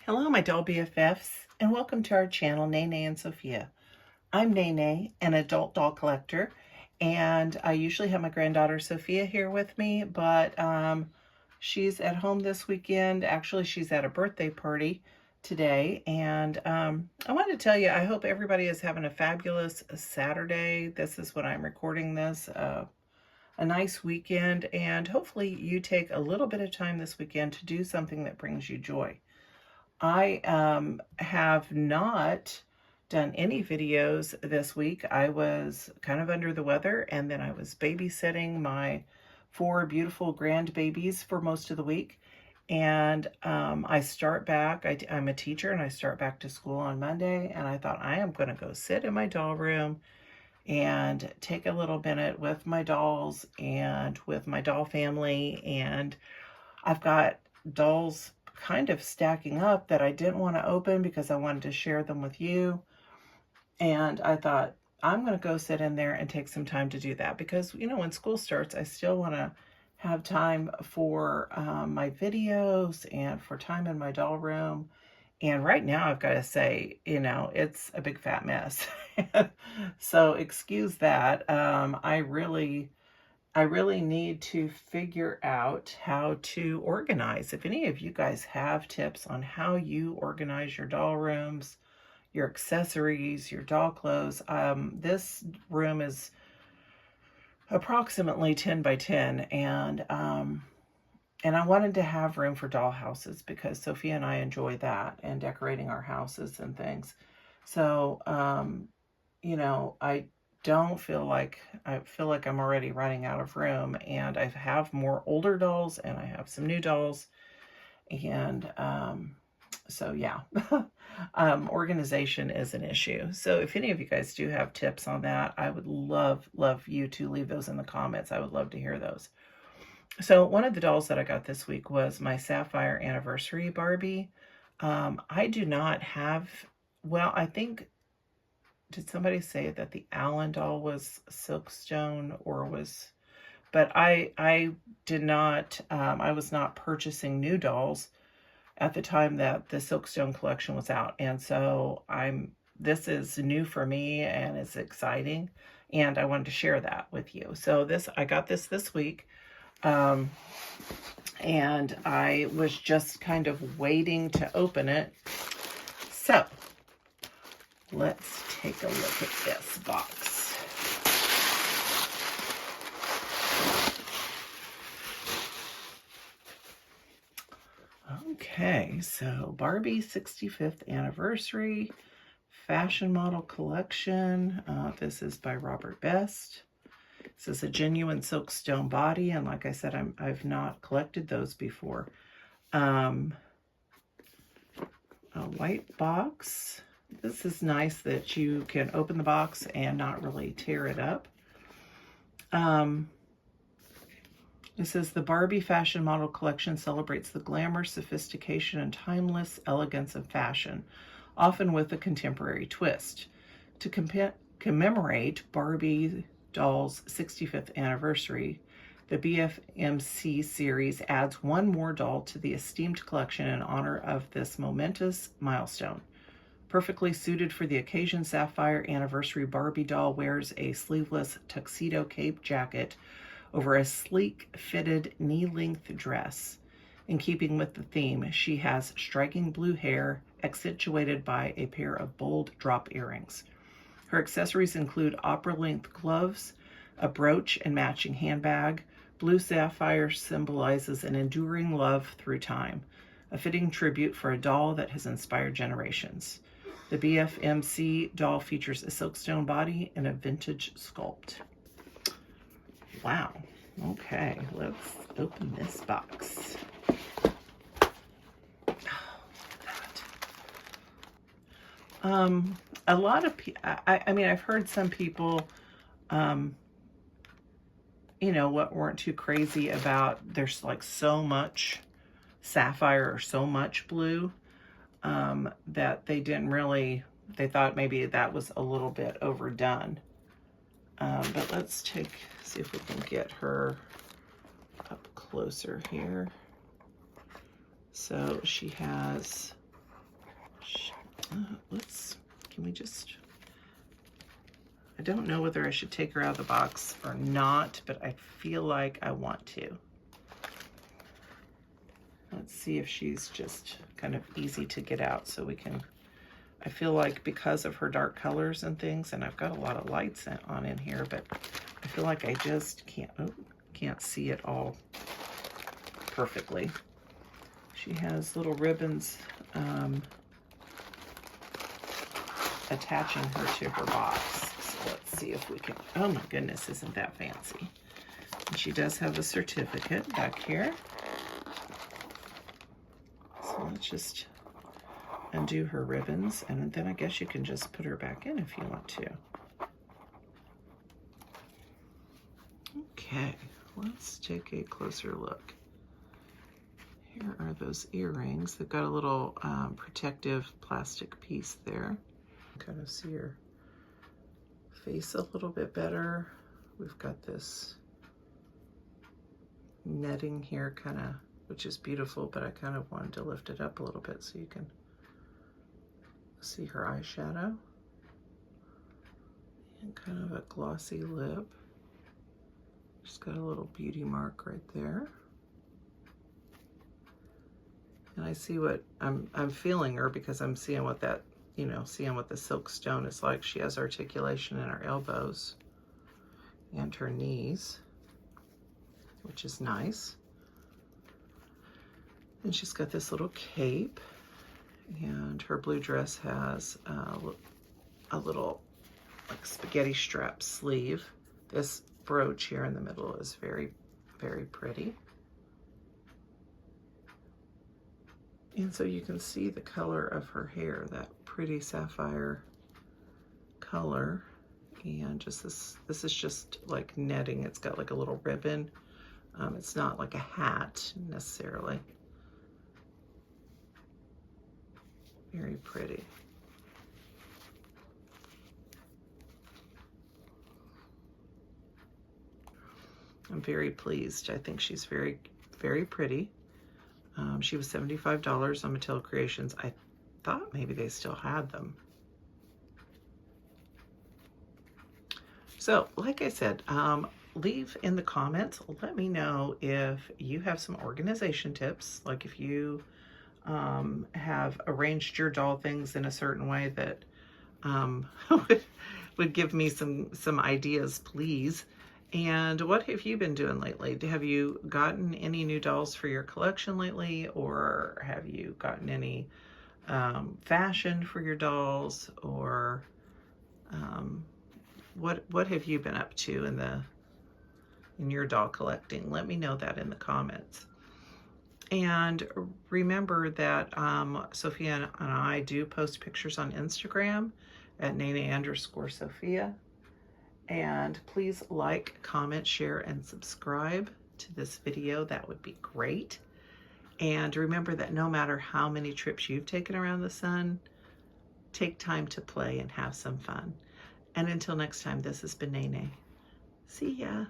Hello, my doll BFFs, and welcome to our channel, Nene and Sophia. I'm Nene, an adult doll collector, and I usually have my granddaughter Sophia here with me, but she's at home this weekend. Actually, she's at a birthday party today, and I wanted to tell you, I hope everybody is having a fabulous Saturday. This is when I'm recording this. A nice weekend, and hopefully you take a little bit of time this weekend to do something that brings you joy. I have not done any videos this week. I was kind of under the weather, and then I was babysitting my 4 beautiful grandbabies for most of the week. And I start back, I'm a teacher, and I start back to school on Monday, and I thought I am going to go sit in my doll room and take a little minute with my dolls and with my doll family. And I've got dolls kind of stacking up that I didn't want to open because I wanted to share them with you. And I thought, I'm going to go sit in there and take some time to do that because, you know, when school starts, I still want to have time for my videos and for time in my doll room. And right now, I've got to say, you know, it's a big fat mess. So excuse that. I really need to figure out how to organize. If any of you guys have tips on how you organize your doll rooms, your accessories, your doll clothes, this room is approximately 10 by 10, and I wanted to have room for doll houses because Sophia and I enjoy that and decorating our houses and things. So, you know, I feel like I'm already running out of room, and I have more older dolls and I have some new dolls. And so yeah, organization is an issue. So if any of you guys do have tips on that, I would love you to leave those in the comments. I would love to hear those. So one of the dolls that I got this week was my Sapphire Anniversary Barbie. I do not have, well, I think, did somebody say that the Allen doll was Silkstone or was, but I did not, I was not purchasing new dolls at the time that the Silkstone collection was out. And so this is new for me and it's exciting. And I wanted to share that with you. So I got this week. And I was just kind of waiting to open it. So let's take a look at this box. Okay, so Barbie 65th Anniversary Fashion Model Collection. This is by Robert Best. This is a genuine silkstone body, and like I said, I've not collected those before. A white box. This is nice that you can open the box and not really tear it up. It says the Barbie Fashion Model Collection celebrates the glamour, sophistication, and timeless elegance of fashion, often with a contemporary twist. To commemorate Barbie doll's 65th anniversary, the BFMC series adds one more doll to the esteemed collection in honor of this momentous milestone. Perfectly suited for the occasion, Sapphire Anniversary Barbie doll wears a sleeveless tuxedo cape jacket over a sleek fitted knee-length dress. In keeping with the theme, she has striking blue hair accentuated by a pair of bold drop earrings. Her accessories include opera-length gloves, a brooch and matching handbag. Blue sapphire symbolizes an enduring love through time, a fitting tribute for a doll that has inspired generations. The BFMC doll features a silkstone body and a vintage sculpt. Wow. Okay, let's open this box. A lot of people, I mean, I've heard some people, you know, what weren't too crazy about there's like so much sapphire or so much blue, that they didn't really, they thought maybe that was a little bit overdone. But let's see if we can get her up closer here. So she has Can we just, I don't know whether I should take her out of the box or not, but I feel like I want to. Let's see if she's just kind of easy to get out so we can, I feel like because of her dark colors and things, and I've got a lot of lights on in here, but I feel like I just can't see it all perfectly. She has little ribbons attaching her to her box. So let's see if we can, oh my goodness, isn't that fancy? And she does have a certificate back here. So let's just undo her ribbons, and then I guess you can just put her back in if you want to. Okay, let's take a closer look. Here are those earrings. They've got a little protective plastic piece there. Kind of see her face a little bit better. We've got this netting here kind of, which is beautiful, but I kind of wanted to lift it up a little bit so you can see her eyeshadow. And kind of a glossy lip. She's got a little beauty mark right there. And I see what I'm feeling her because I'm seeing what that, you know, seeing what the silkstone is like. She has articulation in her elbows and her knees, which is nice. And she's got this little cape, and her blue dress has a little like spaghetti strap sleeve. This brooch here in the middle is very, very pretty. And so you can see the color of her hair, that pretty sapphire color. And just this is just like netting. It's got like a little ribbon. It's not like a hat necessarily. Very pretty. I'm very pleased. I think she's very, very pretty. She was $75 on Mattel Creations. I thought maybe they still had them. So, like I said, leave in the comments. Let me know if you have some organization tips, like if you have arranged your doll things in a certain way that would give me some ideas, please. And what have you been doing lately? Have you gotten any new dolls for your collection lately, or have you gotten any fashion for your dolls, or what have you been up to in your doll collecting? Let me know that in the comments. And remember that Sophia and I do post pictures on Instagram at nene_Sophia. And please like, comment, share, and subscribe to this video. That would be great. And remember that no matter how many trips you've taken around the sun, take time to play and have some fun. And until next time, this has been Nene. See ya.